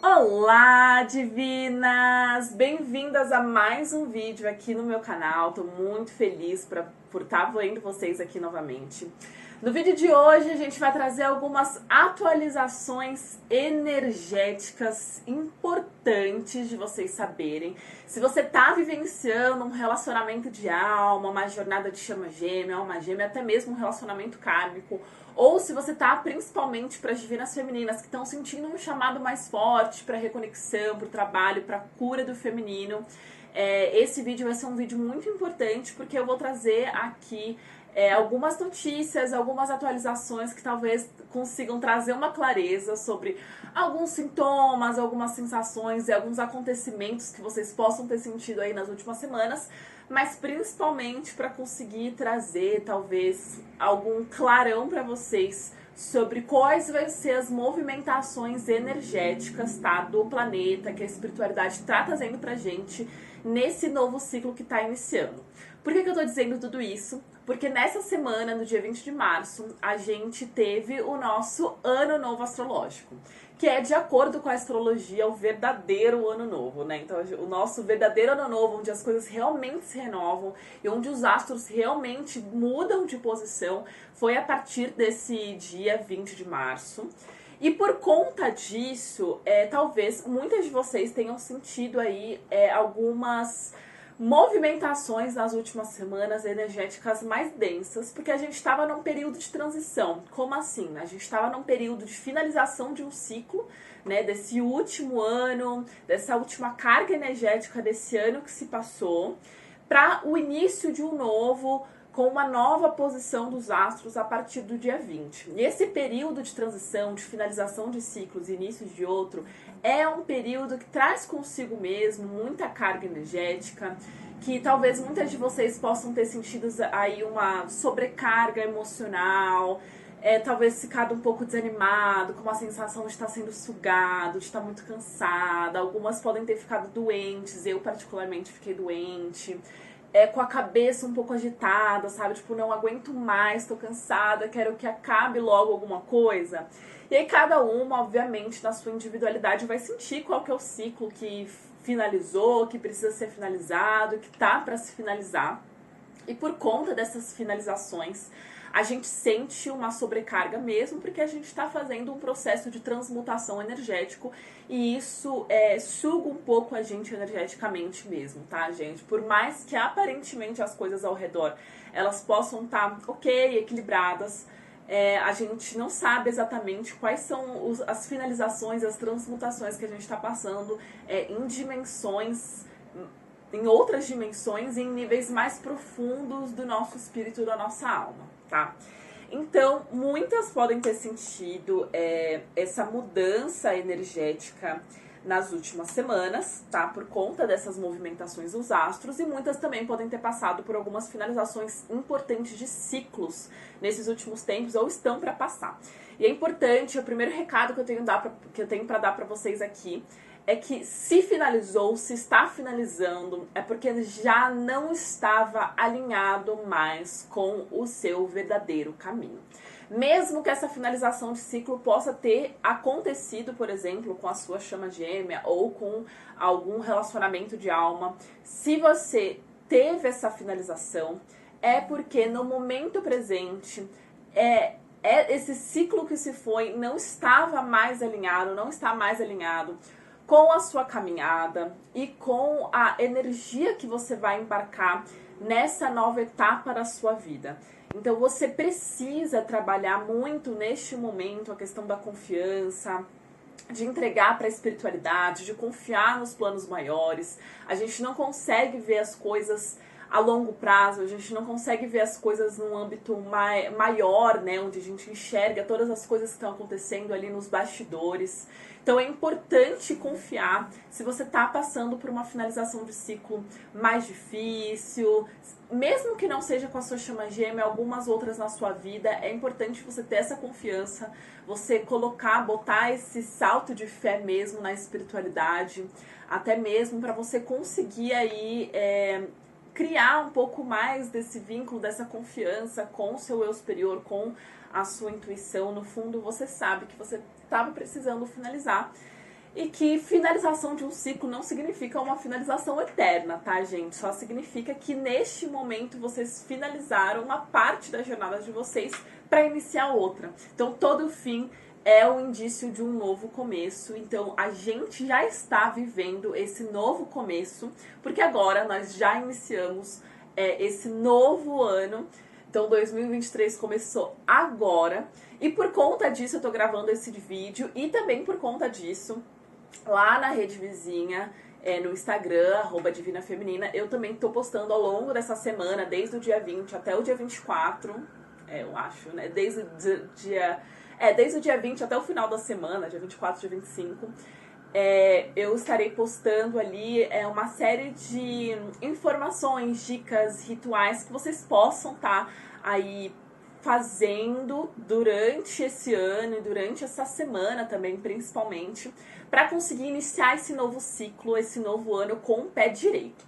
Olá, divinas! Bem-vindas a mais um vídeo aqui no meu canal. Tô muito feliz por estar vendo vocês aqui novamente. No vídeo de hoje a gente vai trazer algumas atualizações energéticas importantes de vocês saberem. Se você tá vivenciando um relacionamento de alma, uma jornada de chama gêmea, alma gêmea, até mesmo um relacionamento kármico, ou se você tá principalmente para as divinas femininas que estão sentindo um chamado mais forte para reconexão, para o trabalho, para cura do feminino, esse vídeo vai ser um vídeo muito importante porque eu vou trazer aqui algumas notícias, algumas atualizações que talvez consigam trazer uma clareza sobre alguns sintomas, algumas sensações e alguns acontecimentos que vocês possam ter sentido aí nas últimas semanas, mas principalmente para conseguir trazer talvez algum clarão para vocês sobre quais vão ser as movimentações energéticas, tá, do planeta, que a espiritualidade está trazendo pra gente nesse novo ciclo que está iniciando. Por que eu tô dizendo tudo isso? Porque nessa semana, no dia 20 de março, a gente teve o nosso Ano Novo Astrológico, que é de acordo com a astrologia o verdadeiro Ano Novo, né? Então, o nosso verdadeiro Ano Novo, onde as coisas realmente se renovam e onde os astros realmente mudam de posição, foi a partir desse dia 20 de março. E por conta disso, talvez muitas de vocês tenham sentido aí algumas movimentações nas últimas semanas energéticas mais densas, porque a gente estava num período de transição. Como assim? A gente estava num período de finalização de um ciclo, né, desse último ano, dessa última carga energética desse ano que se passou, para o início de um novo, com uma nova posição dos astros a partir do dia 20. E esse período de transição, de finalização de ciclos e início de outro, é um período que traz consigo mesmo muita carga energética, que talvez muitas de vocês possam ter sentido aí uma sobrecarga emocional, talvez ficado um pouco desanimado, com uma sensação de estar sendo sugado, de estar muito cansada. Algumas podem ter ficado doentes, eu particularmente fiquei doente. Com a cabeça um pouco agitada, sabe? Tipo, não aguento mais, tô cansada, quero que acabe logo alguma coisa. E aí cada uma, obviamente, na sua individualidade vai sentir qual que é o ciclo que finalizou, que precisa ser finalizado, que tá para se finalizar. E por conta dessas finalizações, a gente sente uma sobrecarga mesmo, porque a gente está fazendo um processo de transmutação energético e isso suga um pouco a gente energeticamente mesmo, tá, gente? Por mais que aparentemente as coisas ao redor elas possam estar ok, equilibradas, a gente não sabe exatamente quais são as finalizações, as transmutações que a gente está passando em dimensões, em outras dimensões, em níveis mais profundos do nosso espírito, da nossa alma, tá? Então, muitas podem ter sentido essa mudança energética nas últimas semanas, tá? Por conta dessas movimentações dos astros, e muitas também podem ter passado por algumas finalizações importantes de ciclos nesses últimos tempos, ou estão para passar. E é importante, o primeiro recado que eu tenho para dar para vocês aqui é que se finalizou, se está finalizando, é porque já não estava alinhado mais com o seu verdadeiro caminho. Mesmo que essa finalização de ciclo possa ter acontecido, por exemplo, com a sua chama gêmea ou com algum relacionamento de alma, se você teve essa finalização, é porque no momento presente, esse ciclo que se foi não estava mais alinhado, não está mais alinhado com a sua caminhada e com a energia que você vai embarcar nessa nova etapa da sua vida. Então você precisa trabalhar muito neste momento a questão da confiança, de entregar para a espiritualidade, de confiar nos planos maiores. A gente não consegue ver as coisas a longo prazo, a gente não consegue ver as coisas num âmbito maior, né, onde a gente enxerga todas as coisas que estão acontecendo ali nos bastidores. Então é importante confiar. Se você está passando por uma finalização de ciclo mais difícil, mesmo que não seja com a sua chama gêmea, algumas outras na sua vida, é importante você ter essa confiança, você botar esse salto de fé mesmo na espiritualidade, até mesmo para você conseguir aí criar um pouco mais desse vínculo, dessa confiança com o seu eu superior, com a sua intuição. No fundo, você sabe que você estava precisando finalizar. E que finalização de um ciclo não significa uma finalização eterna, tá, gente? Só significa que neste momento vocês finalizaram uma parte da jornada de vocês para iniciar outra. Então, todo fim é o indício de um novo começo. Então, a gente já está vivendo esse novo começo, porque agora nós já iniciamos esse novo ano. Então, 2023 começou agora. E por conta disso, eu tô gravando esse vídeo. E também por conta disso, lá na rede vizinha, no Instagram, @divinafeminina, eu também tô postando ao longo dessa semana, desde o dia 20 até o dia 24, eu acho, né? Desde o dia 20 até o final da semana, dia 24, dia 25, eu estarei postando ali uma série de informações, dicas, rituais que vocês possam estar aí fazendo durante esse ano e durante essa semana também, principalmente, para conseguir iniciar esse novo ciclo, esse novo ano com o pé direito.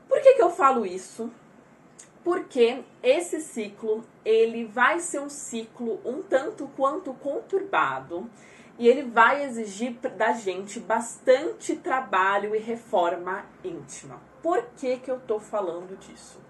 Por que eu falo isso? Porque esse ciclo, ele vai ser um ciclo um tanto quanto conturbado e ele vai exigir da gente bastante trabalho e reforma íntima. Por que eu tô falando disso?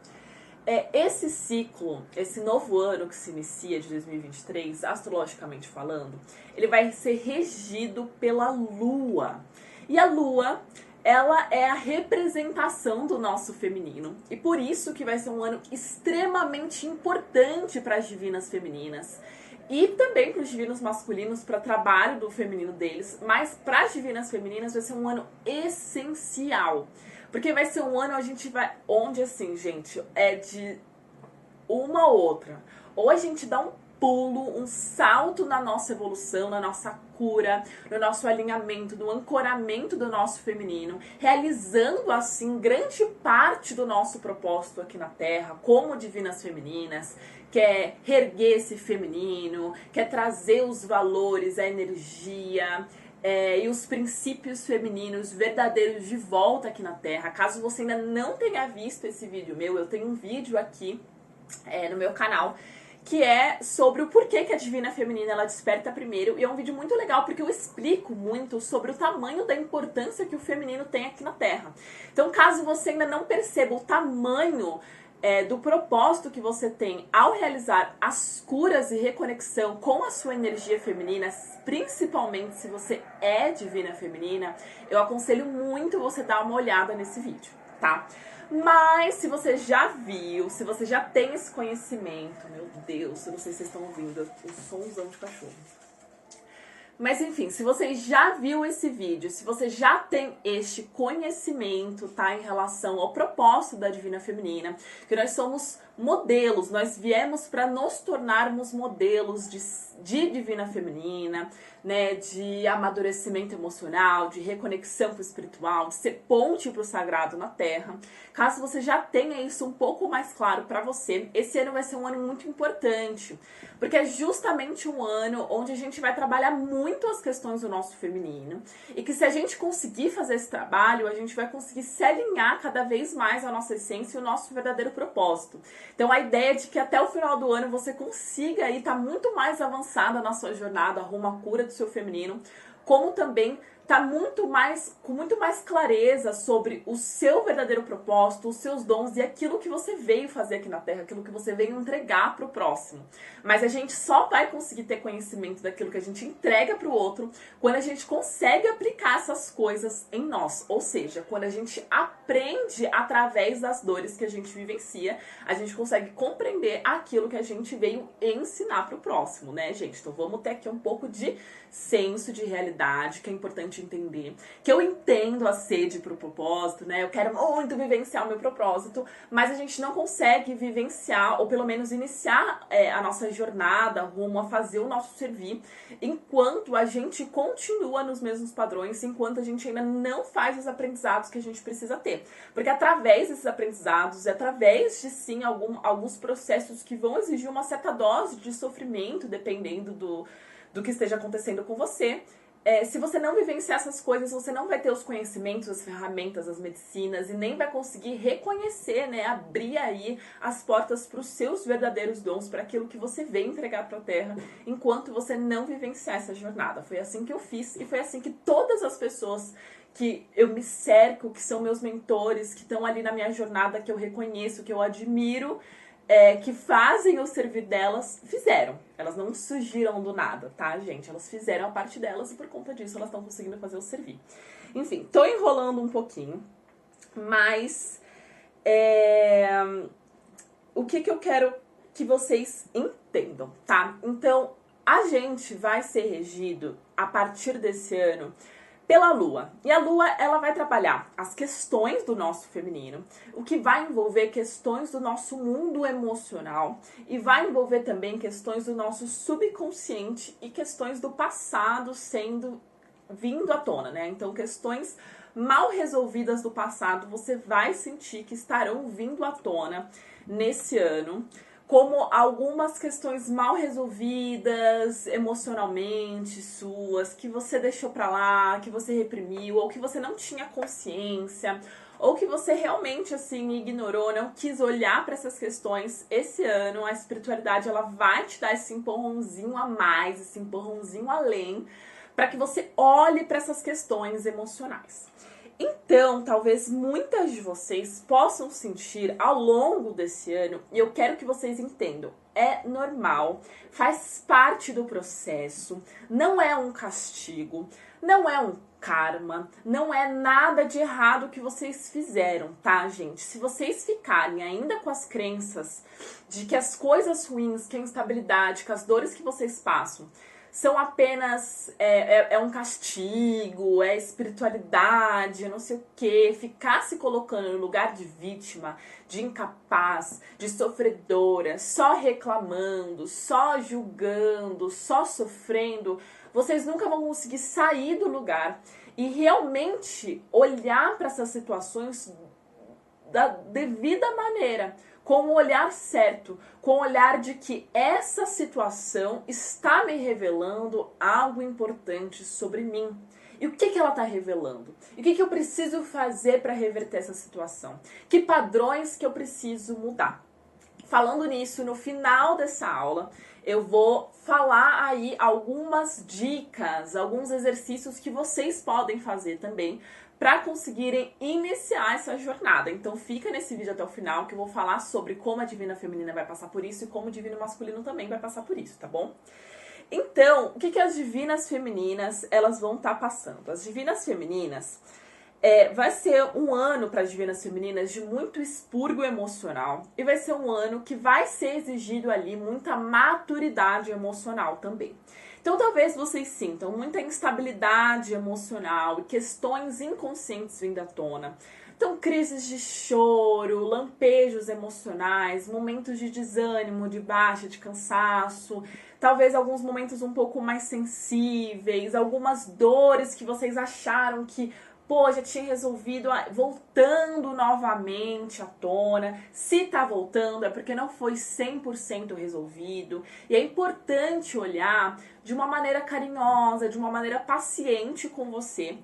Esse ciclo, esse novo ano que se inicia de 2023, astrologicamente falando, ele vai ser regido pela Lua. E a Lua, ela é a representação do nosso feminino. E por isso que vai ser um ano extremamente importante para as divinas femininas. E também para os divinos masculinos, para o trabalho do feminino deles. Mas para as divinas femininas vai ser um ano essencial. Porque vai ser um ano onde assim, gente, é de uma ou outra. Ou a gente dá um pulo, um salto na nossa evolução, na nossa cura, no nosso alinhamento, no ancoramento do nosso feminino, realizando assim grande parte do nosso propósito aqui na Terra, como divinas femininas, quer reerguer esse feminino, quer trazer os valores, a energia, e os princípios femininos verdadeiros de volta aqui na Terra. Caso você ainda não tenha visto esse vídeo meu, eu tenho um vídeo aqui no meu canal que é sobre o porquê que a divina feminina ela desperta primeiro, e é um vídeo muito legal porque eu explico muito sobre o tamanho da importância que o feminino tem aqui na Terra. Então, caso você ainda não perceba o tamanho do propósito que você tem ao realizar as curas e reconexão com a sua energia feminina, principalmente se você é divina feminina, eu aconselho muito você dar uma olhada nesse vídeo, tá? Mas se você já viu, se você já tem esse conhecimento, meu Deus, eu não sei se vocês estão ouvindo o somzão de cachorro. Mas enfim, se você já viu esse vídeo, se você já tem este conhecimento, tá, em relação ao propósito da Divina Feminina, que nós somos modelos, nós viemos para nos tornarmos modelos de Divina Feminina, né, de amadurecimento emocional, de reconexão com o espiritual, de ser ponte para o sagrado na Terra. Caso você já tenha isso um pouco mais claro para você, esse ano vai ser um ano muito importante, porque é justamente um ano onde a gente vai trabalhar muito as questões do nosso feminino, e que se a gente conseguir fazer esse trabalho, a gente vai conseguir se alinhar cada vez mais à nossa essência e o nosso verdadeiro propósito. Então a ideia é de que até o final do ano você consiga aí estar muito mais avançada na sua jornada rumo à cura do seu feminino, como também tá com muito mais clareza sobre o seu verdadeiro propósito, os seus dons e aquilo que você veio fazer aqui na Terra, aquilo que você veio entregar pro próximo. Mas a gente só vai conseguir ter conhecimento daquilo que a gente entrega pro outro quando a gente consegue aplicar essas coisas em nós. Ou seja, quando a gente aprende através das dores que a gente vivencia, a gente consegue compreender aquilo que a gente veio ensinar pro próximo, né, gente? Então vamos ter aqui um pouco de senso de realidade, que é importante entender, que eu entendo a sede pro propósito, né? Eu quero muito vivenciar o meu propósito, mas a gente não consegue vivenciar, ou pelo menos iniciar a nossa jornada rumo a fazer o nosso servir, enquanto a gente continua nos mesmos padrões, enquanto a gente ainda não faz os aprendizados que a gente precisa ter. Porque através desses aprendizados, através de sim alguns processos que vão exigir uma certa dose de sofrimento, dependendo do que esteja acontecendo com você, se você não vivenciar essas coisas, você não vai ter os conhecimentos, as ferramentas, as medicinas e nem vai conseguir reconhecer, né, abrir aí as portas para os seus verdadeiros dons, para aquilo que você vem entregar para a Terra, enquanto você não vivenciar essa jornada. Foi assim que eu fiz e foi assim que todas as pessoas que eu me cerco, que são meus mentores, que estão ali na minha jornada, que eu reconheço, que eu admiro, que fazem o servir delas, fizeram. Elas não surgiram do nada, tá, gente? Elas fizeram a parte delas e por conta disso elas estão conseguindo fazer o servir. Enfim, tô enrolando um pouquinho, mas o que eu quero que vocês entendam, tá? Então, a gente vai ser regido a partir desse ano pela Lua. E a Lua, ela vai trabalhar as questões do nosso feminino, o que vai envolver questões do nosso mundo emocional e vai envolver também questões do nosso subconsciente e questões do passado vindo à tona, né? Então, questões mal resolvidas do passado, você vai sentir que estarão vindo à tona nesse ano, como algumas questões mal resolvidas emocionalmente suas, que você deixou pra lá, que você reprimiu, ou que você não tinha consciência, ou que você realmente, assim, ignorou, não quis olhar para essas questões. Esse ano, a espiritualidade, ela vai te dar esse empurrãozinho a mais, esse empurrãozinho além, para que você olhe para essas questões emocionais. Então, talvez muitas de vocês possam sentir ao longo desse ano, e eu quero que vocês entendam, é normal, faz parte do processo, não é um castigo, não é um karma, não é nada de errado que vocês fizeram, tá, gente? Se vocês ficarem ainda com as crenças de que as coisas ruins, que a instabilidade, que as dores que vocês passam são apenas um castigo, é espiritualidade, não sei o quê, ficar se colocando no lugar de vítima, de incapaz, de sofredora, só reclamando, só julgando, só sofrendo, vocês nunca vão conseguir sair do lugar e realmente olhar para essas situações da devida maneira, com o olhar certo, com o olhar de que essa situação está me revelando algo importante sobre mim. E o que ela está revelando? E o que eu preciso fazer para reverter essa situação? Que padrões que eu preciso mudar? Falando nisso, no final dessa aula, eu vou falar aí algumas dicas, alguns exercícios que vocês podem fazer também para conseguirem iniciar essa jornada. Então fica nesse vídeo até o final que eu vou falar sobre como a Divina Feminina vai passar por isso e como o Divino Masculino também vai passar por isso, tá bom? Então, o que as Divinas Femininas elas vão estar passando? As Divinas Femininas vai ser um ano para as Divinas Femininas de muito expurgo emocional e vai ser um ano que vai ser exigido ali muita maturidade emocional também. Então, talvez vocês sintam muita instabilidade emocional e questões inconscientes vindo à tona. Então, crises de choro, lampejos emocionais, momentos de desânimo, de baixa, de cansaço, talvez alguns momentos um pouco mais sensíveis, algumas dores que vocês acharam que já tinha resolvido, voltando novamente à tona. Se tá voltando é porque não foi 100% resolvido. E é importante olhar de uma maneira carinhosa, de uma maneira paciente com você,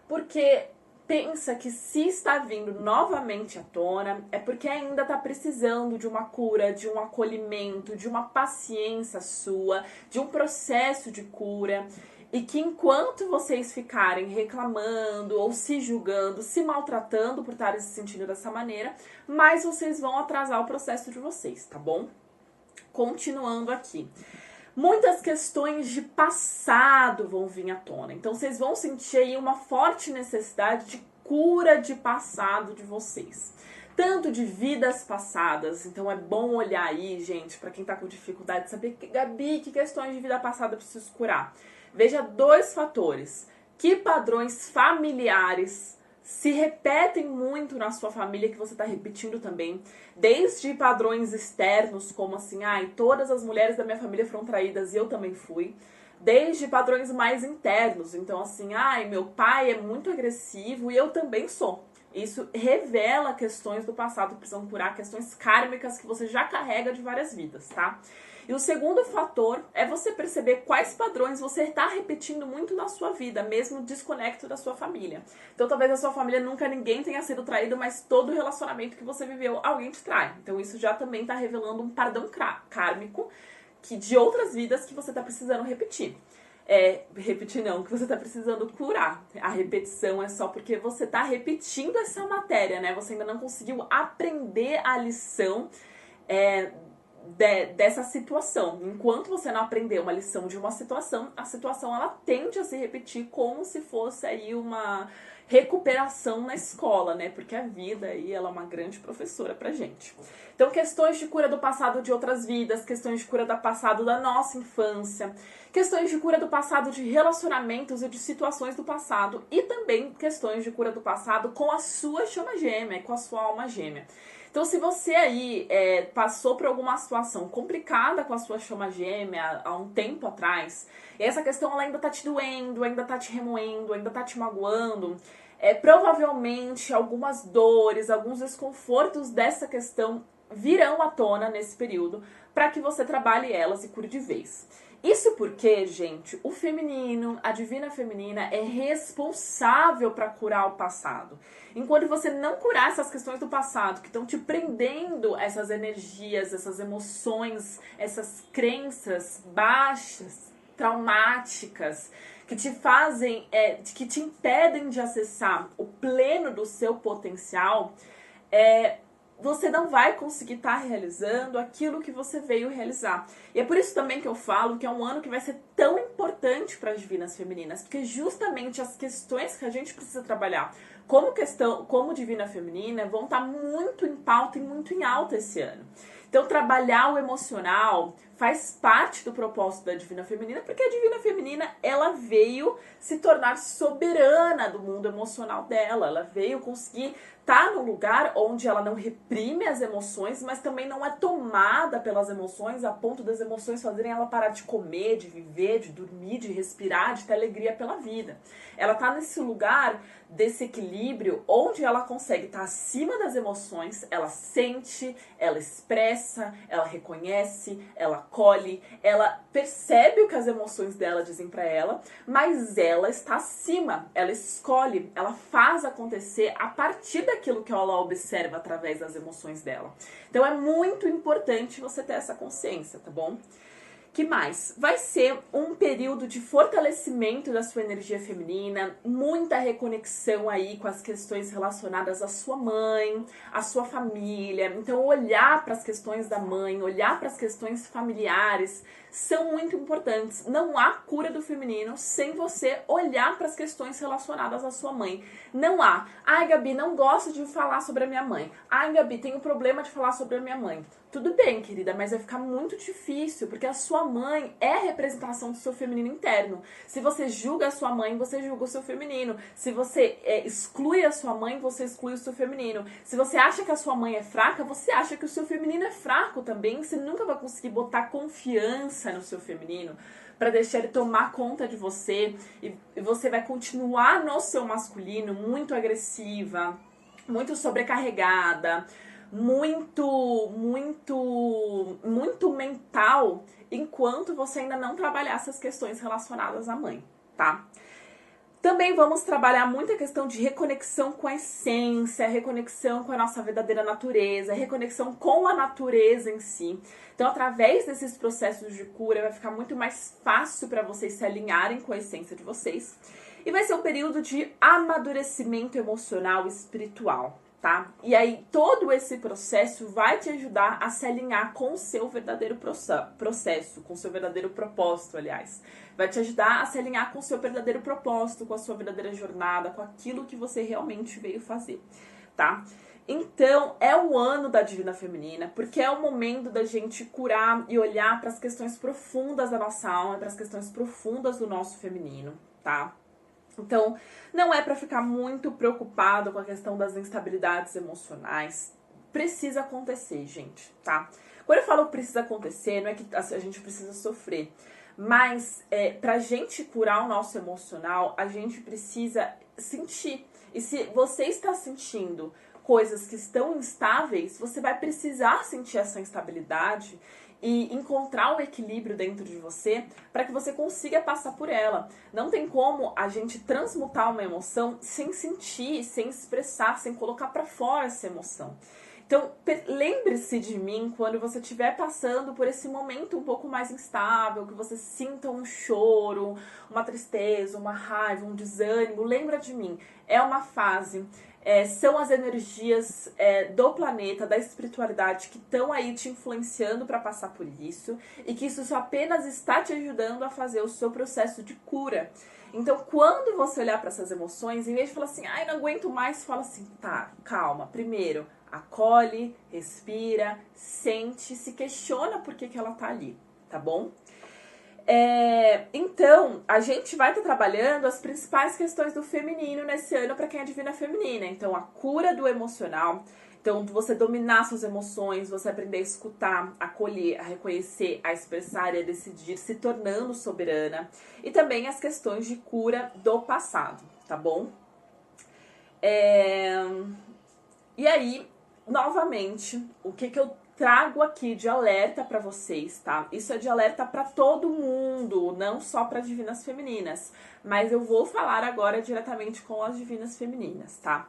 porque pensa que se está vindo novamente à tona é porque ainda está precisando de uma cura, de um acolhimento, de uma paciência sua, de um processo de cura. E que enquanto vocês ficarem reclamando ou se julgando, se maltratando por estarem se sentindo dessa maneira, mais vocês vão atrasar o processo de vocês, tá bom? Continuando aqui. Muitas questões de passado vão vir à tona. Então, vocês vão sentir aí uma forte necessidade de cura de passado de vocês. Tanto de vidas passadas, então é bom olhar aí, gente, para quem tá com dificuldade de saber, Gabi, que questões de vida passada eu preciso curar? Veja 2 fatores. Que padrões familiares se repetem muito na sua família, que você está repetindo também. Desde padrões externos, como assim, todas as mulheres da minha família foram traídas e eu também fui. Desde padrões mais internos, então assim, meu pai é muito agressivo e eu também sou. Isso revela questões do passado que precisam curar, questões kármicas que você já carrega de várias vidas, tá? E o segundo fator é você perceber quais padrões você está repetindo muito na sua vida, mesmo desconecto da sua família. Então talvez a sua família nunca ninguém tenha sido traído, mas todo relacionamento que você viveu, alguém te trai. Então isso já também está revelando um padrão kármico de outras vidas que você está precisando repetir. Repetir não, que você está precisando curar. A repetição é só porque você está repetindo essa matéria, né? Você ainda não conseguiu aprender a lição dessa situação. Enquanto você não aprendeu uma lição de uma situação, a situação ela tende a se repetir como se fosse aí uma recuperação na escola, né? Porque a vida aí, ela é uma grande professora pra gente. Então, questões de cura do passado de outras vidas, questões de cura do passado da nossa infância, questões de cura do passado de relacionamentos e de situações do passado e também questões de cura do passado com a sua chama gêmea, com a sua alma gêmea. Então, se você aí passou por alguma situação complicada com a sua chama gêmea há um tempo atrás, e essa questão ela ainda tá te doendo, ainda tá te remoendo, ainda tá te magoando, provavelmente algumas dores, alguns desconfortos dessa questão virão à tona nesse período para que você trabalhe elas e cure de vez. Isso porque, gente, o feminino, a divina feminina é responsável para curar o passado. Enquanto você não curar essas questões do passado, que estão te prendendo essas energias, essas emoções, essas crenças baixas, traumáticas, que te fazem, que te impedem de acessar o pleno do seu potencial, você não vai conseguir estar realizando aquilo que você veio realizar. E é por isso também que eu falo que é um ano que vai ser tão importante para as divinas femininas, porque justamente as questões que a gente precisa trabalhar como divina feminina vão estar muito em pauta e muito em alta esse ano. Então, trabalhar o emocional faz parte do propósito da divina feminina, porque a divina feminina, ela veio se tornar soberana do mundo emocional dela. Ela veio conseguir estar num lugar onde ela não reprime as emoções, mas também não é tomada pelas emoções a ponto das emoções fazerem ela parar de comer, de viver, de dormir, de respirar, de ter alegria pela vida. Ela está nesse lugar desse equilíbrio onde ela consegue estar acima das emoções, ela sente, ela expressa, ela reconhece, ela acolhe, ela percebe o que as emoções dela dizem para ela, mas ela está acima, ela escolhe, ela faz acontecer a partir daquilo que ela observa através das emoções dela. Então é muito importante você ter essa consciência, tá bom? Que mais? Vai ser um período de fortalecimento da sua energia feminina, muita reconexão aí com as questões relacionadas à sua mãe, à sua família. Então, olhar para as questões da mãe, olhar para as questões familiares são muito importantes. Não há cura do feminino sem você olhar para as questões relacionadas à sua mãe. Não há. Ai, Gabi, não gosto de falar sobre a minha mãe. Ai, Gabi, tenho problema de falar sobre a minha mãe. Tudo bem, querida, mas vai ficar muito difícil, porque a sua mãe é a representação do seu feminino interno. Se você julga a sua mãe, você julga o seu feminino. Se você exclui a sua mãe, você exclui o seu feminino. Se você acha que a sua mãe é fraca, você acha que o seu feminino é fraco também. Você nunca vai conseguir botar confiança no seu feminino para deixar ele tomar conta de você. E você vai continuar no seu masculino muito agressiva, muito sobrecarregada, muito mental, enquanto você ainda não trabalhar essas questões relacionadas à mãe, tá? Também vamos trabalhar muito a questão de reconexão com a essência, reconexão com a nossa verdadeira natureza, reconexão com a natureza em si. Então, através desses processos de cura, vai ficar muito mais fácil para vocês se alinharem com a essência de vocês. E vai ser um período de amadurecimento emocional e espiritual, tá? E aí, todo esse processo vai te ajudar a se alinhar com o seu verdadeiro processo, com o seu verdadeiro propósito, aliás. Vai te ajudar a se alinhar com o seu verdadeiro propósito, com a sua verdadeira jornada, com aquilo que você realmente veio fazer, tá? Então, é o ano da Divina Feminina, porque é o momento da gente curar e olhar para as questões profundas da nossa alma, para as questões profundas do nosso feminino, tá? Então, não é para ficar muito preocupado com a questão das instabilidades emocionais. Precisa acontecer, gente, tá? Quando eu falo que precisa acontecer, não é que a gente precisa sofrer. Mas, pra gente curar o nosso emocional, a gente precisa sentir. E se você está sentindo coisas que estão instáveis, você vai precisar sentir essa instabilidade e encontrar um equilíbrio dentro de você para que você consiga passar por ela. Não tem como a gente transmutar uma emoção sem sentir, sem expressar, sem colocar para fora essa emoção. Então, lembre-se de mim quando você estiver passando por esse momento um pouco mais instável, que você sinta um choro, uma tristeza, uma raiva, um desânimo. Lembra de mim. É uma fase. São as energias do planeta, da espiritualidade que estão aí te influenciando para passar por isso e que isso só apenas está te ajudando a fazer o seu processo de cura. Então, quando você olhar para essas emoções, em vez de falar assim, ai, não aguento mais, fala assim, tá, calma. Primeiro, acolhe, respira, sente, se questiona por que ela tá ali, tá bom? Então, a gente vai estar trabalhando as principais questões do feminino nesse ano para quem é divina feminina. Então, a cura do emocional. Então, você dominar suas emoções, você aprender a escutar, a acolher, a reconhecer, a expressar e a decidir, se tornando soberana. E também as questões de cura do passado, tá bom? E aí, novamente, o que eu trago aqui de alerta para vocês, tá? Isso é de alerta para todo mundo, não só para divinas femininas. Mas eu vou falar agora diretamente com as divinas femininas, tá?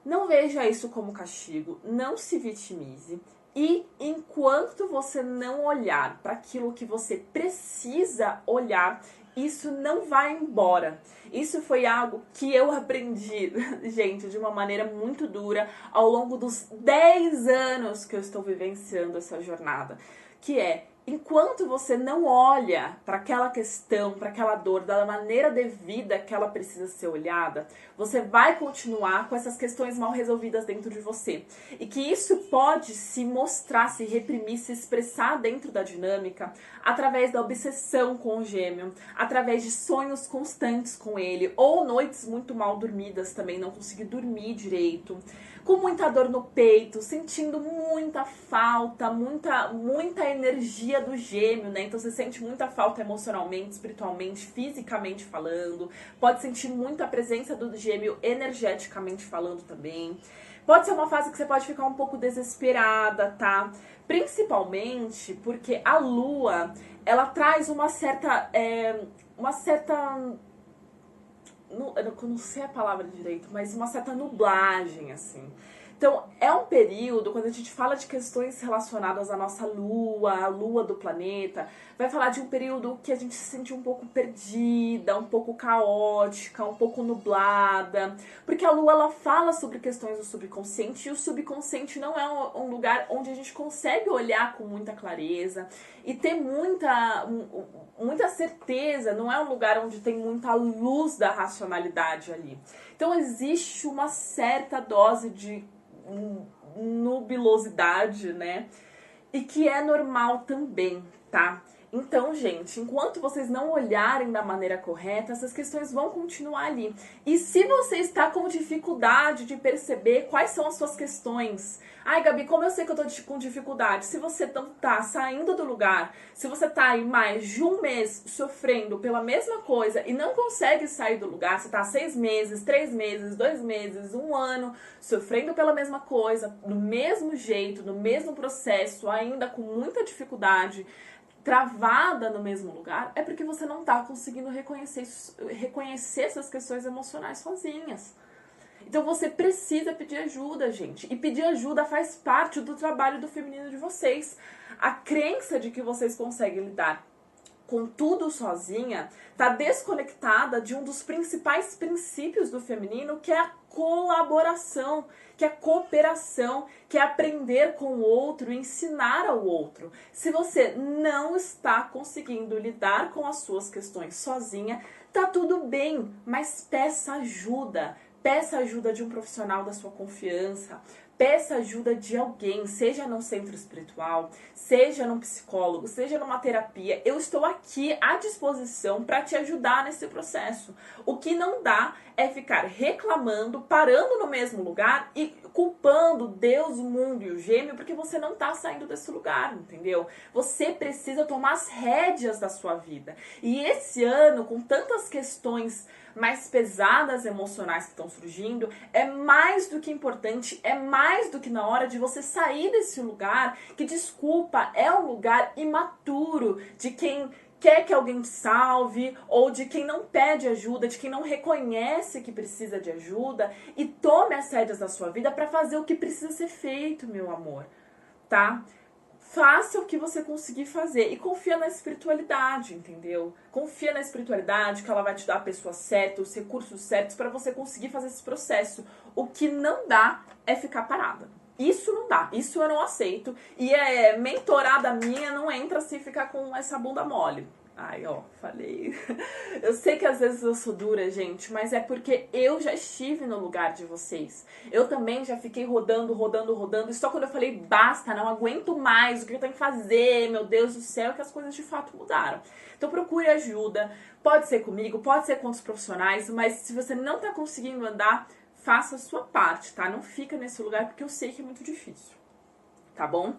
Não veja isso como castigo, não se vitimize. E enquanto você não olhar para aquilo que você precisa olhar, isso não vai embora. Isso foi algo que eu aprendi, gente, de uma maneira muito dura ao longo dos 10 anos que eu estou vivenciando essa jornada. Que é, enquanto você não olha para aquela questão, para aquela dor, da maneira devida que ela precisa ser olhada, você vai continuar com essas questões mal resolvidas dentro de você. E que isso pode se mostrar, se reprimir, se expressar dentro da dinâmica através da obsessão com o gêmeo, através de sonhos constantes com ele, ou noites muito mal dormidas também, não conseguir dormir direito, com muita dor no peito, sentindo muita falta, muita energia do gêmeo, né? Então você sente muita falta emocionalmente, espiritualmente, fisicamente falando. Pode sentir muita presença do gêmeo energeticamente falando também. Pode ser uma fase que você pode ficar um pouco desesperada, tá? Principalmente porque a lua, ela traz uma certa eu não sei a palavra direito, mas uma certa nublagem, assim. Então, é um período, quando a gente fala de questões relacionadas à nossa lua, à lua do planeta, vai falar de um período que a gente se sente um pouco perdida, um pouco caótica, um pouco nublada, porque a lua, ela fala sobre questões do subconsciente, e o subconsciente não é um lugar onde a gente consegue olhar com muita clareza e ter muita certeza, não é um lugar onde tem muita luz da racionalidade ali. Então existe uma certa dose de nubilosidade, né? E que é normal também, tá? Então, gente, enquanto vocês não olharem da maneira correta, essas questões vão continuar ali. E se você está com dificuldade de perceber quais são as suas questões... Ai, Gabi, como eu sei que eu tô com dificuldade? Se você não tá saindo do lugar, se você tá aí mais de um mês sofrendo pela mesma coisa e não consegue sair do lugar, você tá 6 meses, 3 meses, 2 meses, 1 ano, sofrendo pela mesma coisa, do mesmo jeito, no mesmo processo, ainda com muita dificuldade, travada no mesmo lugar, é porque você não tá conseguindo reconhecer essas questões emocionais sozinhas. Então você precisa pedir ajuda, gente. E pedir ajuda faz parte do trabalho do feminino de vocês. A crença de que vocês conseguem lidar com tudo sozinha tá desconectada de um dos principais princípios do feminino, que é a colaboração, que é a cooperação, que é aprender com o outro e ensinar ao outro. Se você não está conseguindo lidar com as suas questões sozinha, tá tudo bem, mas peça ajuda. Peça ajuda de um profissional da sua confiança, peça ajuda de alguém, seja num centro espiritual, seja num psicólogo, seja numa terapia. Eu estou aqui à disposição para te ajudar nesse processo. O que não dá é ficar reclamando, parando no mesmo lugar e culpando Deus, o mundo e o gêmeo porque você não está saindo desse lugar, entendeu? Você precisa tomar as rédeas da sua vida. E esse ano, com tantas questões mais pesadas emocionais que estão surgindo, é mais do que importante, é mais do que na hora de você sair desse lugar que, desculpa, é um lugar imaturo de quem quer que alguém te salve, ou de quem não pede ajuda, de quem não reconhece que precisa de ajuda e tome as rédeas da sua vida para fazer o que precisa ser feito, meu amor, tá? Faça o que você conseguir fazer e confia na espiritualidade, entendeu? Confia na espiritualidade que ela vai te dar a pessoa certa, os recursos certos para você conseguir fazer esse processo. O que não dá é ficar parada. Isso não dá, isso eu não aceito. E mentorada minha não entra se ficar com essa bunda mole. Ai, ó, falei. Eu sei que às vezes eu sou dura, gente, mas é porque eu já estive no lugar de vocês. Eu também já fiquei rodando. E só quando eu falei, basta, não aguento mais, o que eu tenho que fazer, meu Deus do céu, que as coisas de fato mudaram. Então procure ajuda, pode ser comigo, pode ser com outros profissionais, mas se você não tá conseguindo andar, faça a sua parte, tá? Não fica nesse lugar, porque eu sei que é muito difícil, tá bom?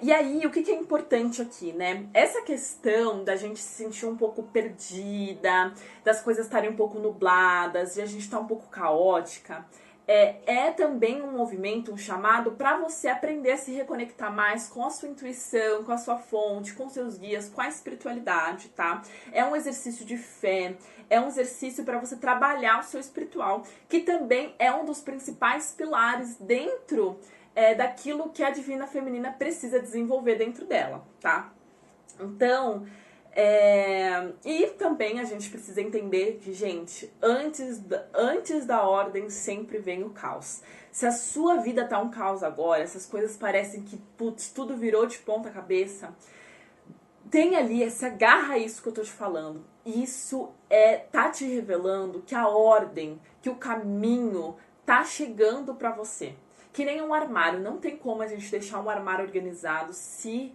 E aí, o que é importante aqui, né? Essa questão da gente se sentir um pouco perdida, das coisas estarem um pouco nubladas, de a gente estar um pouco caótica, é também um movimento, um chamado para você aprender a se reconectar mais com a sua intuição, com a sua fonte, com seus guias, com a espiritualidade, tá? É um exercício de fé, é um exercício para você trabalhar o seu espiritual, que também é um dos principais pilares dentro daquilo que a Divina Feminina precisa desenvolver dentro dela, tá? Então, e também a gente precisa entender que, gente, antes da ordem sempre vem o caos. Se a sua vida tá um caos agora, essas coisas parecem que, putz, tudo virou de ponta cabeça, tem ali, se agarra a isso que eu tô te falando. Isso tá te revelando que a ordem, que o caminho tá chegando pra você. Que nem um armário, não tem como a gente deixar um armário organizado sem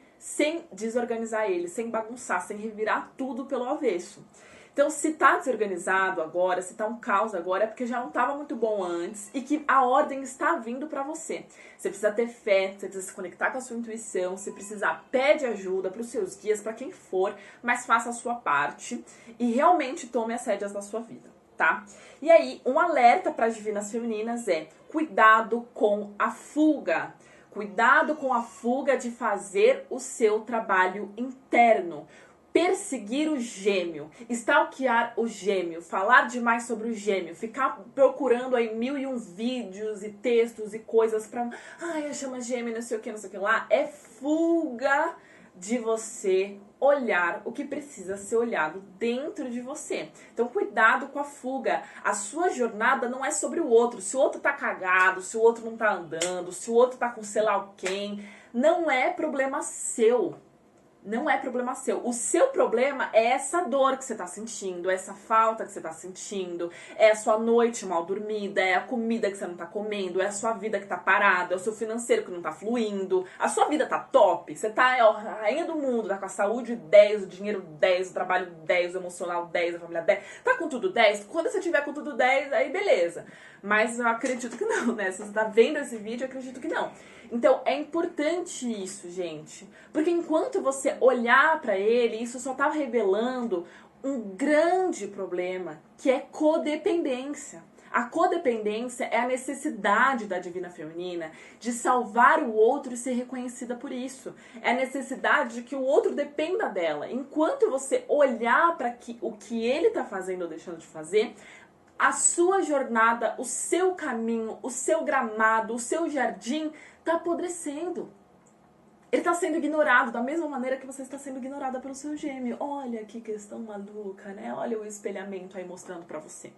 desorganizar ele, sem bagunçar, sem revirar tudo pelo avesso. Então, se tá desorganizado agora, se tá um caos agora, é porque já não estava muito bom antes e que a ordem está vindo para você. Você precisa ter fé, você precisa se conectar com a sua intuição, se precisar, pede ajuda para os seus guias, para quem for, mas faça a sua parte e realmente tome as rédeas da sua vida, tá? E aí, um alerta para as divinas femininas é: cuidado com a fuga. Cuidado com a fuga de fazer o seu trabalho interno. Perseguir o gêmeo, stalkear o gêmeo, falar demais sobre o gêmeo, ficar procurando aí 1001 vídeos e textos e coisas pra... Ai, a chama gêmeo, não sei o que lá. É fuga de você olhar o que precisa ser olhado dentro de você. Então, cuidado com a fuga. A sua jornada não é sobre o outro. Se o outro tá cagado, se o outro não tá andando, se o outro tá com sei lá quem, não é problema seu. Não é problema seu. O seu problema é essa dor que você tá sentindo, essa falta que você tá sentindo, é a sua noite mal dormida, é a comida que você não tá comendo, é a sua vida que tá parada, é o seu financeiro que não tá fluindo, a sua vida tá top, você tá a rainha do mundo, tá com a saúde 10, o dinheiro 10, o trabalho 10, o emocional 10, a família 10, tá com tudo 10, quando você tiver com tudo 10, aí beleza. Mas eu acredito que não, né? Se você tá vendo esse vídeo, eu acredito que não. Então, é importante isso, gente. Porque enquanto você olhar pra ele, isso só tá revelando um grande problema, que é codependência. A codependência é a necessidade da Divina Feminina de salvar o outro e ser reconhecida por isso. É a necessidade de que o outro dependa dela. Enquanto você olhar para o que ele tá fazendo ou deixando de fazer, a sua jornada, o seu caminho, o seu gramado, o seu jardim tá apodrecendo. Ele tá sendo ignorado da mesma maneira que você está sendo ignorada pelo seu gêmeo. Olha que questão maluca, né? Olha o espelhamento aí mostrando pra você,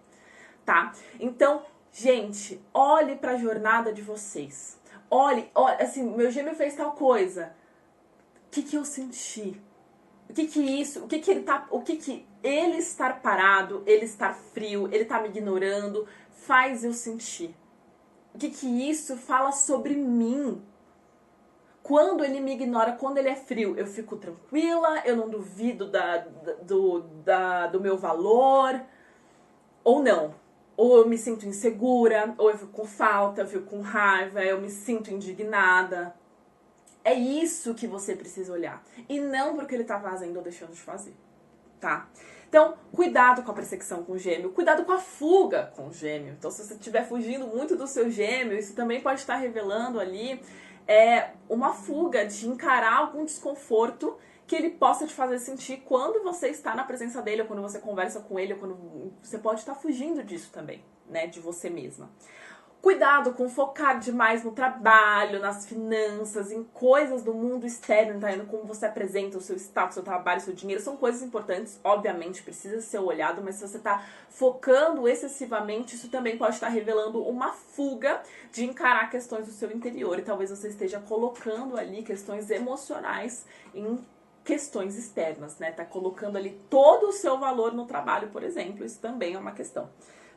tá? Então, gente, olhe pra jornada de vocês. Olhe, assim, meu gêmeo fez tal coisa. O que eu senti? O que isso? O que ele estar parado, ele estar frio, ele tá me ignorando, faz eu sentir? O que isso fala sobre mim? Quando ele me ignora, quando ele é frio, eu fico tranquila, eu não duvido do meu valor, ou não. Ou eu me sinto insegura, ou eu fico com falta, eu fico com raiva, eu me sinto indignada. É isso que você precisa olhar. E não porque ele tá fazendo ou deixando de fazer, tá? Então, cuidado com a perseguição com o gêmeo, cuidado com a fuga com o gêmeo. Então, se você estiver fugindo muito do seu gêmeo, isso também pode estar revelando ali uma fuga de encarar algum desconforto que ele possa te fazer sentir quando você está na presença dele, ou quando você conversa com ele, ou quando você pode estar fugindo disso também, né, de você mesma. Cuidado com focar demais no trabalho, nas finanças, em coisas do mundo externo, tá? Como você apresenta o seu status, seu trabalho, seu dinheiro. São coisas importantes, obviamente, precisa ser olhado, mas se você tá focando excessivamente, isso também pode estar revelando uma fuga de encarar questões do seu interior. E talvez você esteja colocando ali questões emocionais em questões externas, né? Tá colocando ali todo o seu valor no trabalho, por exemplo. Isso também é uma questão.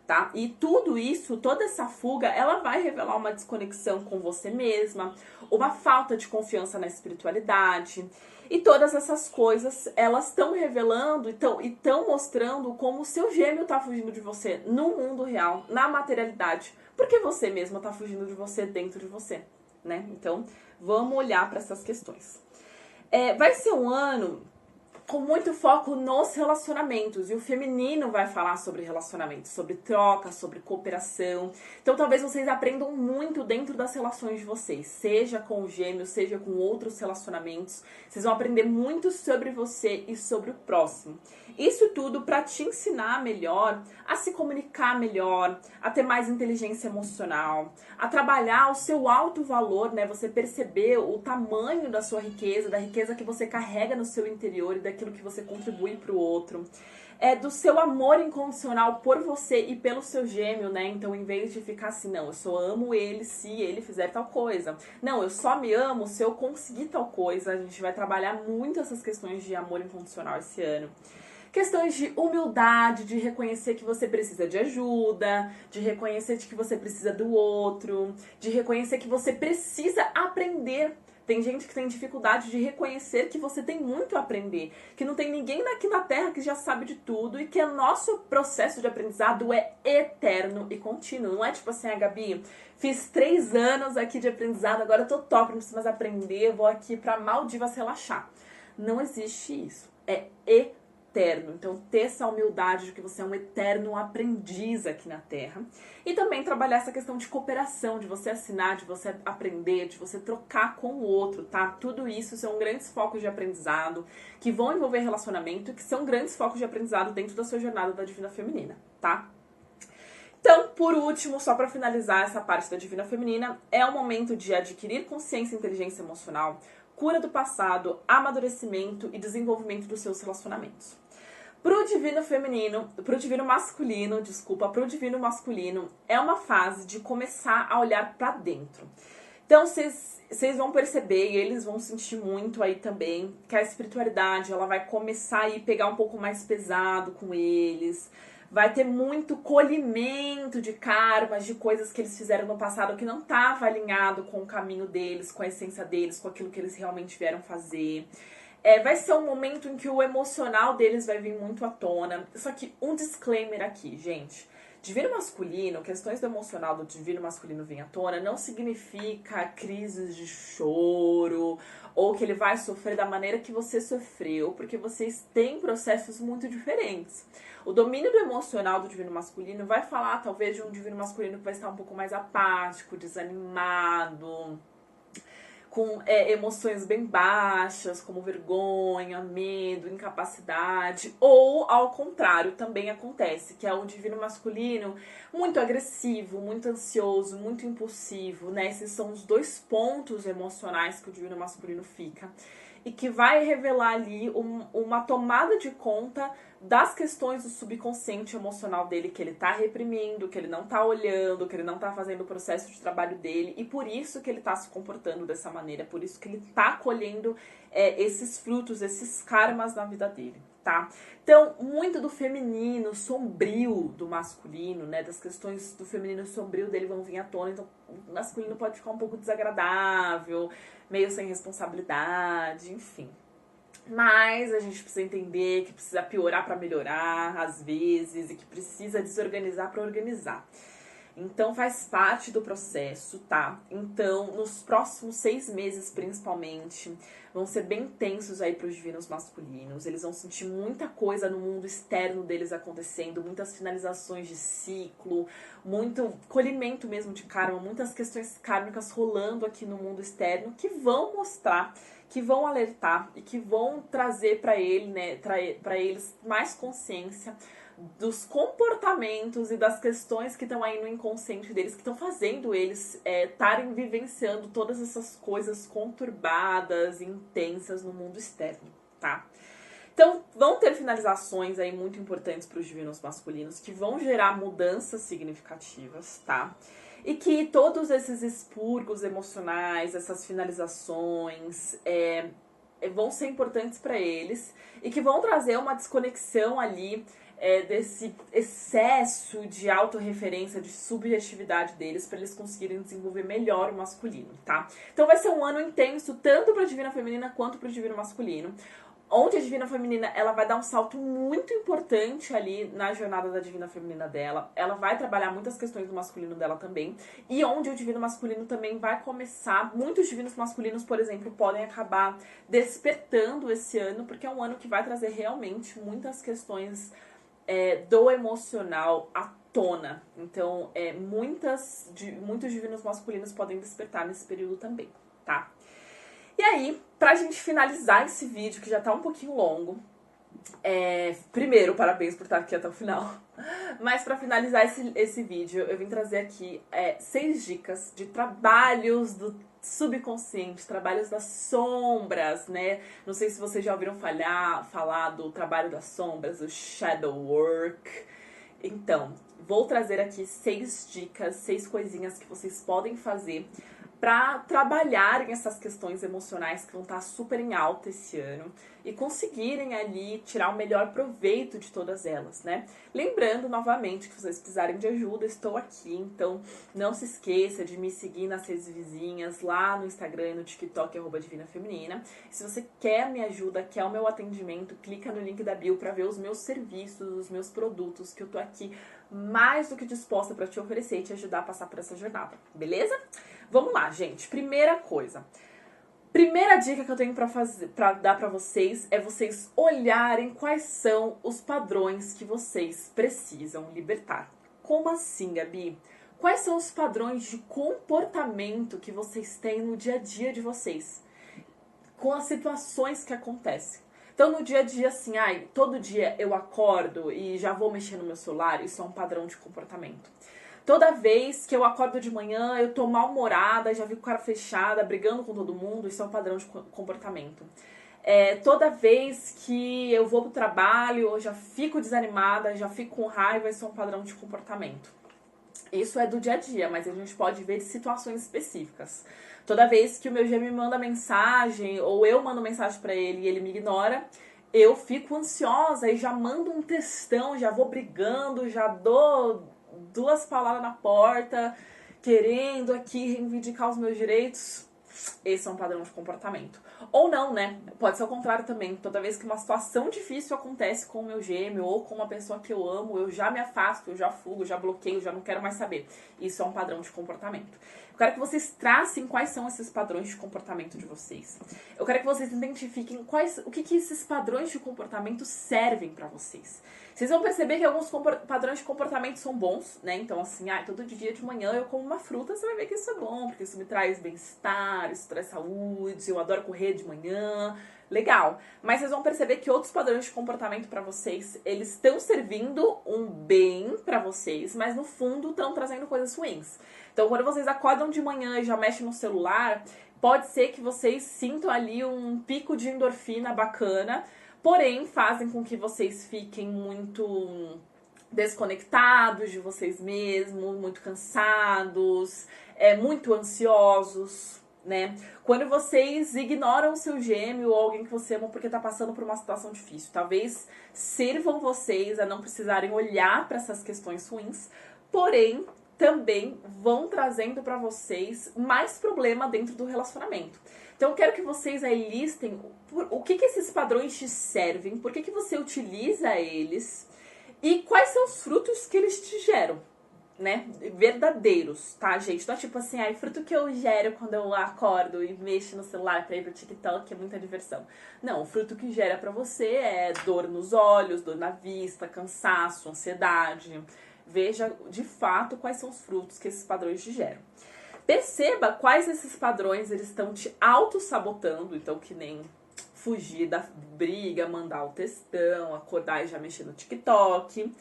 Tá? E tudo isso, toda essa fuga, ela vai revelar uma desconexão com você mesma, uma falta de confiança na espiritualidade. E todas essas coisas, elas estão revelando e estão mostrando como o seu gêmeo está fugindo de você no mundo real, na materialidade. Porque você mesma está fugindo de você dentro de você, né? Então, vamos olhar para essas questões. Vai ser um ano com muito foco nos relacionamentos. E o feminino vai falar sobre relacionamentos, sobre troca, sobre cooperação. Então talvez vocês aprendam muito dentro das relações de vocês, seja com o gêmeo, seja com outros relacionamentos. Vocês vão aprender muito sobre você e sobre o próximo. Isso tudo para te ensinar melhor a se comunicar melhor, a ter mais inteligência emocional, a trabalhar o seu alto valor, né? Você perceber o tamanho da sua riqueza, da riqueza que você carrega no seu interior e daquilo que você contribui para o outro. Do seu amor incondicional por você e pelo seu gêmeo, né? Então, em vez de ficar assim, não, eu só amo ele se ele fizer tal coisa. Não, eu só me amo se eu conseguir tal coisa. A gente vai trabalhar muito essas questões de amor incondicional esse ano. Questões de humildade, de reconhecer que você precisa de ajuda, de reconhecer que você precisa do outro, de reconhecer que você precisa aprender. Tem gente que tem dificuldade de reconhecer que você tem muito a aprender, que não tem ninguém aqui na Terra que já sabe de tudo e que o nosso processo de aprendizado é eterno e contínuo. Não é tipo assim, Gabi, fiz 3 anos aqui de aprendizado, agora eu tô top, não preciso mais aprender, vou aqui pra Maldivas relaxar. Não existe isso. É eterno. Então, ter essa humildade de que você é um eterno aprendiz aqui na Terra. E também trabalhar essa questão de cooperação, de você assinar, de você aprender, de você trocar com o outro, tá? Tudo isso são grandes focos de aprendizado, que vão envolver relacionamento e que são grandes focos de aprendizado dentro da sua jornada da Divina Feminina, tá? Então, por último, só para finalizar essa parte da Divina Feminina, é o momento de adquirir consciência e inteligência emocional, cura do passado, amadurecimento e desenvolvimento dos seus relacionamentos. Pro divino masculino é uma fase de começar a olhar para dentro. Então, vocês vão perceber, e eles vão sentir muito aí também, que a espiritualidade, ela vai começar a ir pegar um pouco mais pesado com eles. Vai ter muito colhimento de karmas, de coisas que eles fizeram no passado que não estava alinhado com o caminho deles, com a essência deles, com aquilo que eles realmente vieram fazer. Vai ser um momento em que o emocional deles vai vir muito à tona. Só que um disclaimer aqui, gente. Divino masculino, questões do emocional do divino masculino vir à tona, não significa crises de choro ou que ele vai sofrer da maneira que você sofreu, porque vocês têm processos muito diferentes. O domínio do emocional do divino masculino vai falar, talvez, de um divino masculino que vai estar um pouco mais apático, desanimado, com emoções bem baixas, como vergonha, medo, incapacidade, ou ao contrário, também acontece, que é um divino masculino muito agressivo, muito ansioso, muito impulsivo, né? Esses são os 2 pontos emocionais que o divino masculino fica, e que vai revelar ali uma tomada de conta das questões do subconsciente emocional dele, que ele tá reprimindo, que ele não tá olhando, que ele não tá fazendo o processo de trabalho dele, e por isso que ele tá se comportando dessa maneira, por isso que ele tá colhendo esses frutos, esses karmas na vida dele, tá? Então, muito do feminino sombrio do masculino, né, das questões do feminino sombrio dele vão vir à tona, então o masculino pode ficar um pouco desagradável, meio sem responsabilidade, enfim. Mas a gente precisa entender que precisa piorar para melhorar, às vezes, e que precisa desorganizar para organizar. Então faz parte do processo, tá? Então, nos próximos 6 meses, principalmente, vão ser bem tensos aí pros divinos masculinos. Eles vão sentir muita coisa no mundo externo deles acontecendo, muitas finalizações de ciclo, muito colhimento mesmo de karma, muitas questões kármicas rolando aqui no mundo externo que vão mostrar, que vão alertar e que vão trazer para ele, né, para eles mais consciência dos comportamentos e das questões que estão aí no inconsciente deles, que estão fazendo eles estarem vivenciando todas essas coisas conturbadas e intensas no mundo externo, tá? Então, vão ter finalizações aí muito importantes para os divinos masculinos, que vão gerar mudanças significativas, tá? E que todos esses expurgos emocionais, essas finalizações, vão ser importantes para eles e que vão trazer uma desconexão ali desse excesso de autorreferência, de subjetividade deles, para eles conseguirem desenvolver melhor o masculino, tá? Então vai ser um ano intenso, tanto para a Divina Feminina quanto para o Divino Masculino, onde a Divina Feminina ela vai dar um salto muito importante ali na jornada da Divina Feminina dela. Ela vai trabalhar muitas questões do masculino dela também. E onde o Divino Masculino também vai começar. Muitos divinos masculinos, por exemplo, podem acabar despertando esse ano, porque é um ano que vai trazer realmente muitas questões do emocional à tona. Então, muitos divinos masculinos podem despertar nesse período também, tá? E aí, pra gente finalizar esse vídeo, que já tá um pouquinho longo, primeiro, parabéns por estar aqui até o final, mas pra finalizar esse vídeo, eu vim trazer aqui 6 dicas de trabalhos do subconsciente, trabalhos das sombras, né? Não sei se vocês já ouviram falar do trabalho das sombras, o shadow work. Então, vou trazer aqui 6 dicas, 6 coisinhas que vocês podem fazer para trabalharem essas questões emocionais que vão estar super em alta esse ano e conseguirem ali tirar o melhor proveito de todas elas, né? Lembrando novamente que se vocês precisarem de ajuda, estou aqui, então não se esqueça de me seguir nas redes vizinhas, lá no Instagram e no TikTok, @divinafeminina. E se você quer minha ajuda, quer o meu atendimento, clica no link da bio para ver os meus serviços, os meus produtos, que eu tô aqui mais do que disposta para te oferecer e te ajudar a passar por essa jornada, beleza? Vamos lá, gente. Primeira coisa. Primeira dica que eu tenho pra dar pra vocês é vocês olharem quais são os padrões que vocês precisam libertar. Como assim, Gabi? Quais são os padrões de comportamento que vocês têm no dia a dia de vocês? Com as situações que acontecem. Então, no dia a dia, assim, todo dia eu acordo e já vou mexer no meu celular, isso é um padrão de comportamento. Toda vez que eu acordo de manhã, eu tô mal-humorada, já fico com a cara fechada, brigando com todo mundo, isso é um padrão de comportamento. Toda vez que eu vou pro trabalho, eu já fico desanimada, já fico com raiva, isso é um padrão de comportamento. Isso é do dia a dia, mas a gente pode ver de situações específicas. Toda vez que o meu gêmeo me manda mensagem, ou eu mando mensagem pra ele e ele me ignora, eu fico ansiosa e já mando um textão, já vou brigando, já dou 2 palavras na porta, querendo aqui reivindicar os meus direitos. Esse é um padrão de comportamento. Ou não, né? Pode ser o contrário também. Toda vez que uma situação difícil acontece com o meu gêmeo ou com uma pessoa que eu amo, eu já me afasto, eu já fugo, já bloqueio, já não quero mais saber. Isso é um padrão de comportamento. Eu quero que vocês tracem quais são esses padrões de comportamento de vocês. Eu quero que vocês identifiquem o que esses padrões de comportamento servem pra vocês. Vocês vão perceber que alguns padrões de comportamento são bons, né? Então, assim, todo dia de manhã eu como uma fruta, você vai ver que isso é bom, porque isso me traz bem-estar, isso traz saúde, eu adoro correr de manhã, legal. Mas vocês vão perceber que outros padrões de comportamento pra vocês, eles estão servindo um bem pra vocês, mas no fundo estão trazendo coisas ruins. Então, quando vocês acordam de manhã e já mexem no celular, pode ser que vocês sintam ali um pico de endorfina bacana, porém fazem com que vocês fiquem muito desconectados de vocês mesmos, muito cansados, muito ansiosos, né? Quando vocês ignoram o seu gêmeo ou alguém que você ama porque tá passando por uma situação difícil, talvez sirvam vocês a não precisarem olhar para essas questões ruins, porém também vão trazendo para vocês mais problema dentro do relacionamento. Então eu quero que vocês aí listem o que esses padrões te servem, por que você utiliza eles e quais são os frutos que eles te geram, né, verdadeiros, tá, gente? Então, tipo assim, ai, fruto que eu gero quando eu acordo e mexo no celular pra ir pro TikTok é muita diversão. Não, o fruto que gera pra você é dor nos olhos, dor na vista, cansaço, ansiedade. Veja, de fato, quais são os frutos que esses padrões te geram. Perceba quais esses padrões eles estão te auto-sabotando, então que nem fugir da briga, mandar o textão, acordar e já mexer no TikTok.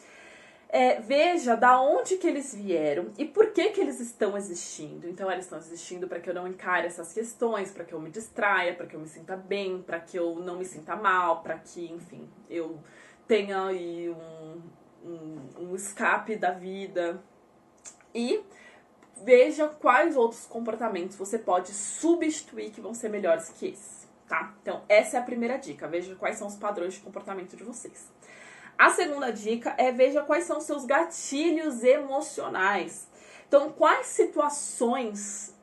Veja da onde que eles vieram e por que que eles estão existindo. Então, eles estão existindo para que eu não encare essas questões, para que eu me distraia, para que eu me sinta bem, para que eu não me sinta mal, para que, enfim, eu tenha aí um escape da vida. E veja quais outros comportamentos você pode substituir que vão ser melhores que esses, tá? Então, essa é a primeira dica. Veja quais são os padrões de comportamento de vocês. A segunda dica é veja quais são os seus gatilhos emocionais. Então, quais situações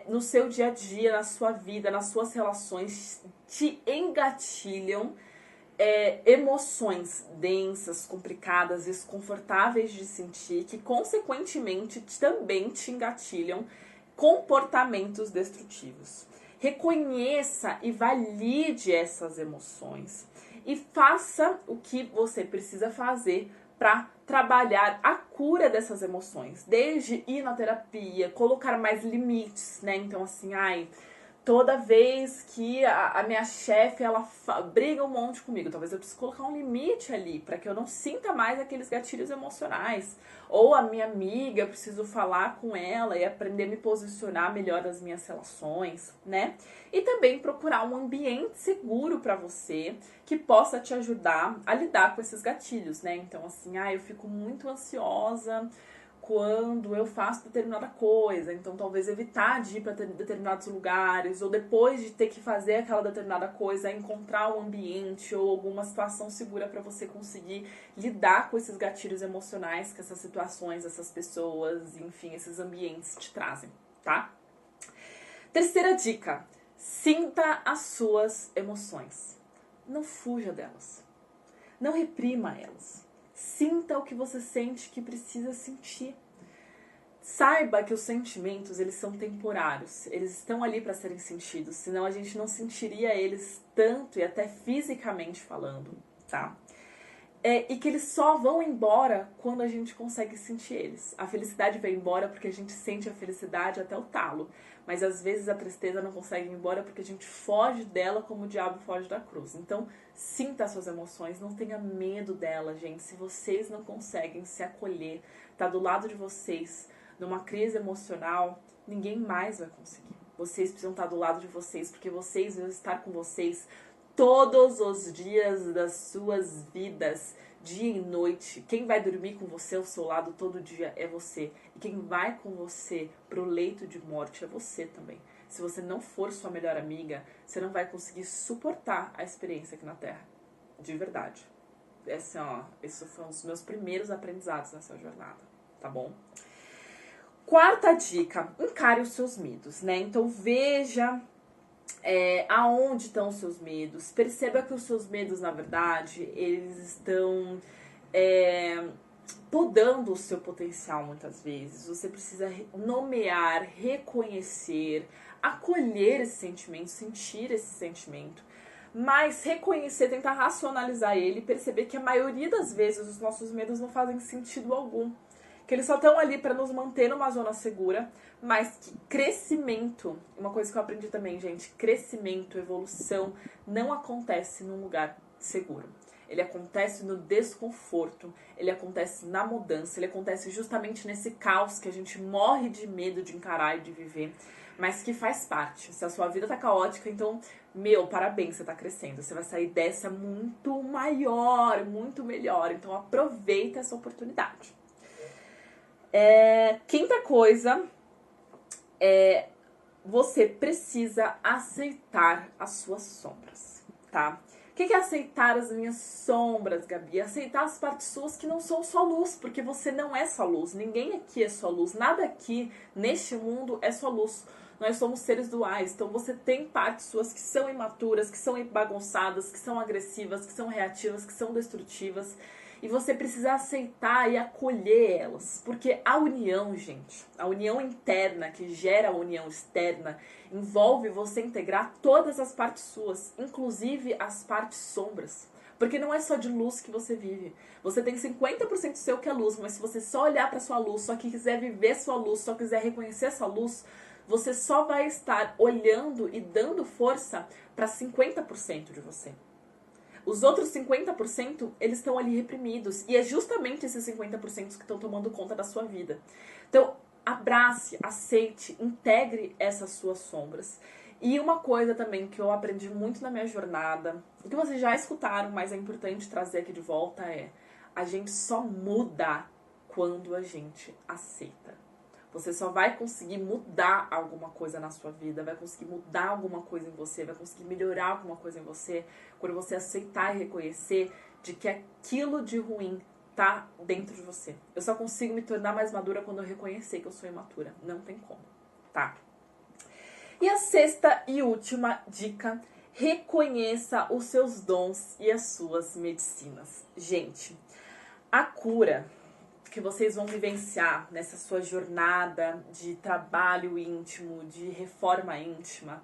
no seu dia a dia, na sua vida, nas suas relações, te engatilham emoções densas, complicadas, desconfortáveis de sentir, que consequentemente também te engatilham comportamentos destrutivos. Reconheça e valide essas emoções e faça o que você precisa fazer para trabalhar a cura dessas emoções, desde ir na terapia, colocar mais limites, né? Então assim, toda vez que a minha chefe, ela briga um monte comigo, talvez eu precise colocar um limite ali, para que eu não sinta mais aqueles gatilhos emocionais. Ou a minha amiga, eu preciso falar com ela e aprender a me posicionar melhor nas minhas relações, né? E também procurar um ambiente seguro para você, que possa te ajudar a lidar com esses gatilhos, né? Então assim, eu fico muito ansiosa quando eu faço determinada coisa, então talvez evitar de ir para determinados lugares, ou depois de ter que fazer aquela determinada coisa, encontrar um ambiente ou alguma situação segura para você conseguir lidar com esses gatilhos emocionais que essas situações, essas pessoas, enfim, esses ambientes te trazem, tá? Terceira dica, sinta as suas emoções. Não fuja delas. Não reprima elas. Sinta o que você sente que precisa sentir. Saiba que os sentimentos, eles são temporários. Eles estão ali para serem sentidos, senão a gente não sentiria eles tanto e até fisicamente falando, tá? E que eles só vão embora quando a gente consegue sentir eles. A felicidade vai embora porque a gente sente a felicidade até o talo. Mas às vezes a tristeza não consegue ir embora porque a gente foge dela como o diabo foge da cruz. Então, sinta as suas emoções, não tenha medo dela, gente. Se vocês não conseguem se acolher, tá do lado de vocês numa crise emocional, ninguém mais vai conseguir. Vocês precisam estar do lado de vocês, porque vocês vão estar com vocês todos os dias das suas vidas, dia e noite. Quem vai dormir com você ao seu lado todo dia é você. E quem vai com você pro leito de morte é você também. Se você não for sua melhor amiga, você não vai conseguir suportar a experiência aqui na Terra. De verdade. Esse foi um dos meus primeiros aprendizados nessa jornada, tá bom? Quarta dica, encare os seus medos, né? Então veja aonde estão os seus medos. Perceba que os seus medos, na verdade, eles estão podando o seu potencial muitas vezes. Você precisa nomear, reconhecer, acolher esse sentimento, sentir esse sentimento, mas reconhecer, tentar racionalizar ele e perceber que a maioria das vezes os nossos medos não fazem sentido algum. Que eles só estão ali para nos manter numa zona segura, mas que crescimento, uma coisa que eu aprendi também, gente, crescimento, evolução, não acontece num lugar seguro. Ele acontece no desconforto, ele acontece na mudança, ele acontece justamente nesse caos que a gente morre de medo de encarar e de viver, mas que faz parte. Se a sua vida tá caótica, então, parabéns, você tá crescendo. Você vai sair dessa muito maior, muito melhor. Então aproveita essa oportunidade. Quinta coisa, você precisa aceitar as suas sombras, tá? O que é aceitar as minhas sombras, Gabi? Aceitar as partes suas que não são só luz, porque você não é só luz. Ninguém aqui é só luz. Nada aqui, neste mundo, é só luz. Nós somos seres duais. Então você tem partes suas que são imaturas, que são bagunçadas, que são agressivas, que são reativas, que são destrutivas. e você precisa aceitar e acolher elas. Porque a união, gente, a união interna que gera a união externa, envolve você integrar todas as partes suas, inclusive as partes sombras. Porque não é só de luz que você vive. Você tem 50% seu que é luz, mas se você só olhar para sua luz, só que quiser viver sua luz, só quiser reconhecer essa luz, você só vai estar olhando e dando força para 50% de você. Os outros 50%, eles estão ali reprimidos. E é justamente esses 50% que estão tomando conta da sua vida. Então, abrace, aceite, integre essas suas sombras. E uma coisa também que eu aprendi muito na minha jornada, que vocês já escutaram, mas é importante trazer aqui de volta, é: a gente só muda quando a gente aceita. Você só vai conseguir mudar alguma coisa na sua vida, vai conseguir mudar alguma coisa em você, vai conseguir melhorar alguma coisa em você, quando você aceitar e reconhecer de que aquilo de ruim tá dentro de você. Eu só consigo me tornar mais madura quando eu reconhecer que eu sou imatura. Não tem como, tá? E a sexta e última dica: reconheça os seus dons e as suas medicinas. Gente, a cura que vocês vão vivenciar nessa sua jornada de trabalho íntimo, de reforma íntima,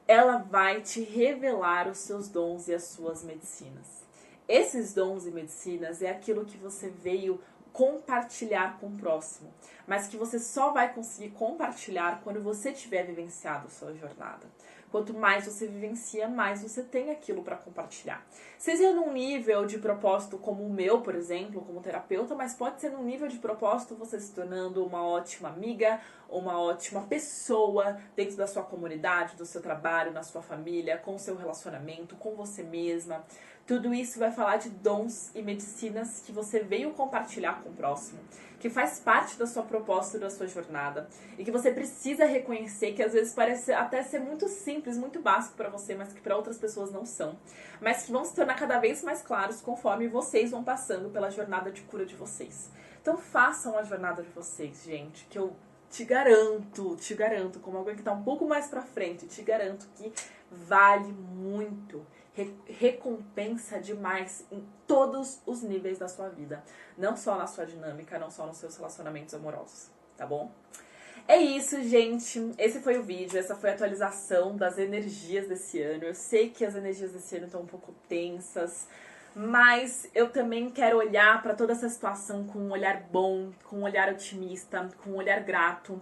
ela vai te revelar os seus dons e as suas medicinas. Esses dons e medicinas é aquilo que você veio compartilhar com o próximo, mas que você só vai conseguir compartilhar quando você tiver vivenciado a sua jornada. Quanto mais você vivencia, mais você tem aquilo para compartilhar. Seja num nível de propósito como o meu, por exemplo, como terapeuta, mas pode ser num nível de propósito você se tornando uma ótima amiga, uma ótima pessoa dentro da sua comunidade, do seu trabalho, na sua família, com o seu relacionamento, com você mesma. Tudo isso vai falar de dons e medicinas que você veio compartilhar com o próximo, que faz parte da sua proposta e da sua jornada, e que você precisa reconhecer que às vezes parece até ser muito simples, muito básico para você, mas que para outras pessoas não são, mas que vão se tornar cada vez mais claros conforme vocês vão passando pela jornada de cura de vocês. Então façam a jornada de vocês, gente, que eu te garanto, como alguém que está um pouco mais para frente, te garanto que vale muito. Recompensa demais em todos os níveis da sua vida. Não só na sua dinâmica, não só nos seus relacionamentos amorosos, tá bom? É isso, gente. Esse foi o vídeo, essa foi a atualização das energias desse ano. Eu sei que as energias desse ano estão um pouco tensas, mas eu também quero olhar para toda essa situação com um olhar bom, com um olhar otimista, com um olhar grato,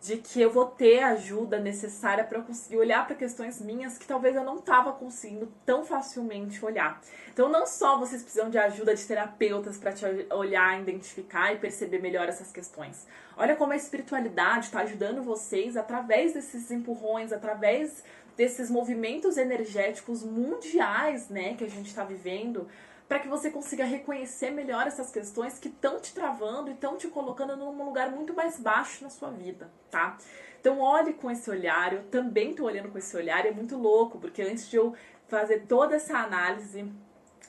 de que eu vou ter a ajuda necessária para eu conseguir olhar para questões minhas que talvez eu não estava conseguindo tão facilmente olhar. Então não só vocês precisam de ajuda de terapeutas para te olhar, identificar e perceber melhor essas questões. Olha como a espiritualidade está ajudando vocês através desses empurrões, através desses movimentos energéticos mundiais, né, que a gente está vivendo, para que você consiga reconhecer melhor essas questões que estão te travando e estão te colocando num lugar muito mais baixo na sua vida, tá? Então olhe com esse olhar, eu também tô olhando com esse olhar, e é muito louco, porque antes de eu fazer toda essa análise,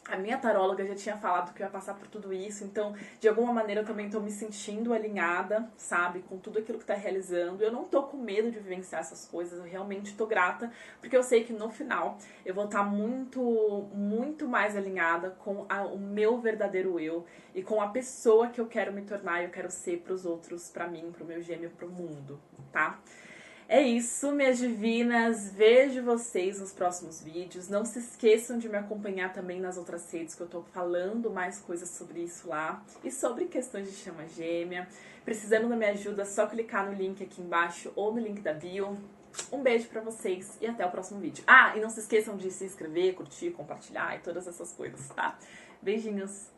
a minha taróloga já tinha falado que eu ia passar por tudo isso, então, de alguma maneira, eu também tô me sentindo alinhada, sabe, com tudo aquilo que tá realizando. Eu não tô com medo de vivenciar essas coisas, eu realmente tô grata, porque eu sei que no final eu vou estar muito mais alinhada com o meu verdadeiro eu e com a pessoa que eu quero me tornar e eu quero ser pros outros, pra mim, pro meu gêmeo, pro mundo, tá? É isso, minhas divinas. Vejo vocês nos próximos vídeos. Não se esqueçam de me acompanhar também nas outras redes, que eu tô falando mais coisas sobre isso lá. E sobre questões de chama gêmea. Precisando da minha ajuda, é só clicar no link aqui embaixo ou no link da bio. Um beijo pra vocês e até o próximo vídeo. Ah, e não se esqueçam de se inscrever, curtir, compartilhar e todas essas coisas, tá? Beijinhos!